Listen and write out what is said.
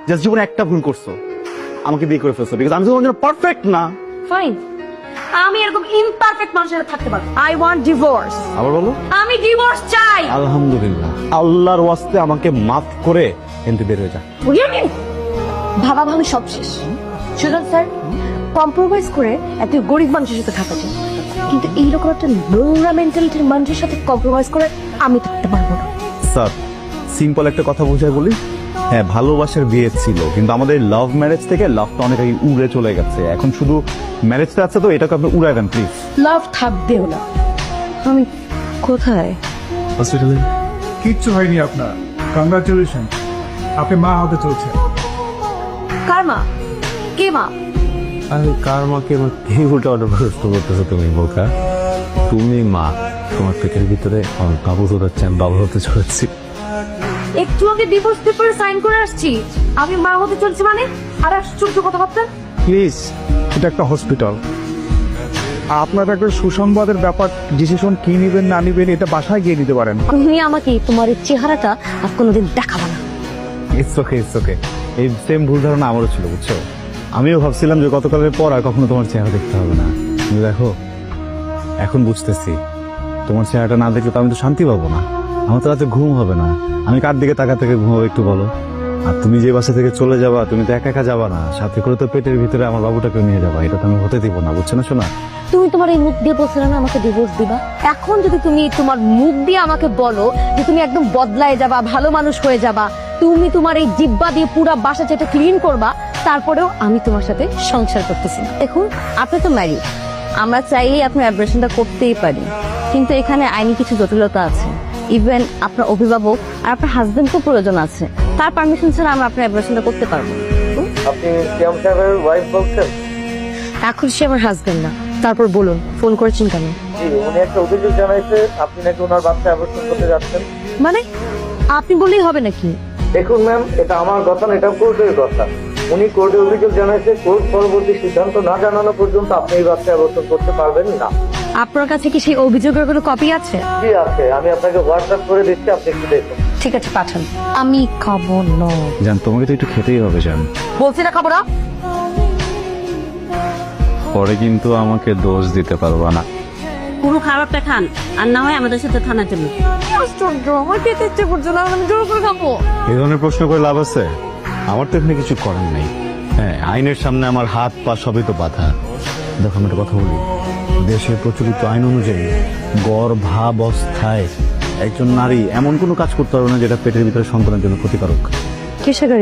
Just জীবনে একটা ভুল করছো, আমাকে বিয়ে করে ফেলছো, বিকজ আমি তো তোমার জন্য পারফেক্ট না। ফাইন, আমি এরকম ইমপারফেক্ট মানুষের সাথে থাকতে পারবো। I want divorce. আবার বলো। আমি ডিভোর্স চাই। আলহামদুলিল্লাহ, আল্লাহর ওয়াস্তে আমাকে মাফ করে এনতে বের হয়ে যা। ভাবা ভাবি সব শেষ। সুজন স্যার, কম্প্রোমাইজ করে একটা গরিব মানুষের সাথে থাকা যায়, কিন্তু এইরকম একটা নোংরা মেন্টালিটির মানুষের সাথে কম্প্রোমাইজ করে আমি থাকতে পারবো না। স্যার, সিম্পল একটা কথা বোঝায় বলি, হ্যাঁ ভালোবাসার বিয়ে ছিল, কিন্তু আমাদের লাভ ম্যারেজ থেকে লাভটা অনেক আগে উড়ে চলে গেছে। এখন শুধু ম্যারেজটা আছে, তো এটাকে আপনি উড়ায় দেন প্লিজ। লাভ থাকবেও না। আমি কোথায়? হসপিটালে। কিচ্ছু হয়নি আপনার, কংগ্রাচুলেশন, আপনি মা হতে চলছে। কার মা? কে মা? আরে কার মাকে এই উল্টা অর্ডার প্রশ্ন করতেছো তুমি বোকা? তুমি মা, তোমার পেটের ভিতরে আমার বাবু হচ্ছে, আমি বাবু হতে চলেছি। একটু আগে ডিভোর্স পেপারে সাইন করে আসছি, আমি মা হতে চলছি মানে? আর আশ্চর্য কথাবার্তা। প্লিজ, এটা একটা হসপিটাল, আপনার একটা সুসংবাদের ব্যাপার। ডিসিশন কি নিবেন না নিবেন এটা বাসায় গিয়ে নিতে পারেন। তুমি আমাকে তোমার এই চেহারাটা আর কোনোদিন দেখাবা না। It's okay, it's okay. এই সেম ভুল ধারণা আমারও ছিল, বুঝছো? আমিও ভাবছিলাম যে গতকালের পর আর কখনো তোমার চেহারা দেখতে হবে না, কিন্তু দেখো এখন বুঝতেছি তোমার চেহারাটা না দেখলে তো আমি তো শান্তি পাবো না, আমার তো রাতে ঘুম হবে না। আমি কার দিকে তাকা থেকে ঘুমাবো একটু বলো? আর তুমি যে বাসা থেকে চলে যাবা, তুমি তো একা একা যাবা না, সাথে করে তো পেটের ভিতরে আমার বাবুটাকে নিয়ে যাবা, এটা তো আমি হতে দিব না, বুঝছো না শোনা? তুমি তোমার এই মুখ দিয়ে বলছিলে না আমাকে ডিভোর্স দিবা, এখন যদি তুমি তোমার মুখ দিয়ে আমাকে বলো যে তুমি একদম বদলায় যাবা, ভালো মানুষ হয়ে যাবা, তুমি তোমার এই জিব্বা দিয়ে পুরো বাসা যেটা ক্লিন করবা, তারপরেও আমি তোমার সাথে সংসার করতেছি না। দেখুন, আপনি তো ম্যারিড, আমরা চাইলেই আপনার অ্যাবরেশনটা করতেই পারি, কিন্তু এখানে আইনি কিছু জটিলতা আছে। ইভেন আপনার অভিভাবক আর আপনার হাজবেন্ডকেও প্রয়োজন আছে, তার পারমিশন ছাড়া আমরা আপনার অ্যাবরেশনটা করতে পারবো। আপনি সিয়াম সাহেবের ওয়াইফ বলছেন? এখন সে আমার হাজবেন্ড না। তারপর বলুন, ফোন করেছেন কেন? জি, উনি একটা অভিযোগ জানাইছে আপনি নাকি ওনার বাচ্চা অ্যাবর্শন করতে যাচ্ছেন। মানে আপনি বললেই হবে নাকি? দেখুন ম্যাম, এটা আমার কথা না, এটা কোর্টের কথা। উনি কোর্টে অভিযোগ জানাইছে, কোর্ট পরবর্তী সিদ্ধান্ত না জানানো পর্যন্ত আপনি এই বাচ্চা অ্যাবর্শন করতে পারবেন না। আপনার কাছে কি সেই অভিযোগের কোনো কপি আছে? জি আছে, আমি আপনাকে হোয়াটসঅ্যাপ করে দিচ্ছি, আপনি একটু দেখুন। ঠিক আছে, পাঠান। আমি খাবো না। জান, তোমাকে তো একটু খেতেই হবে জান, বলছি না খাবো না। পরে কিন্তু আমাকে দোষ দিতে পারবা না। পুরো খাবারটা খান, আর না হয় আমাদের সাথে থানায় চলুন। আশ্চর্য, আমার খেতে ইচ্ছে করছে না, আমি জোর করে খাবো। এই ধরনের প্রশ্ন করে লাভ আছে? আমার তো এখানে কিছু করার নেই। হ্যাঁ, আইনের সামনে আমার হাত পা সবই তো বাধা। দেখো আমি একটা কথা বলি, দেশের প্রচলিত আইন অনুযায়ী গর্ভাবস্থায় একজন নারী এমন কোনো কাজ করতে পারবে না যেটা পেটের ভিতরে সন্তানের জন্য ক্ষতিকারক। কিসের গাড়ি?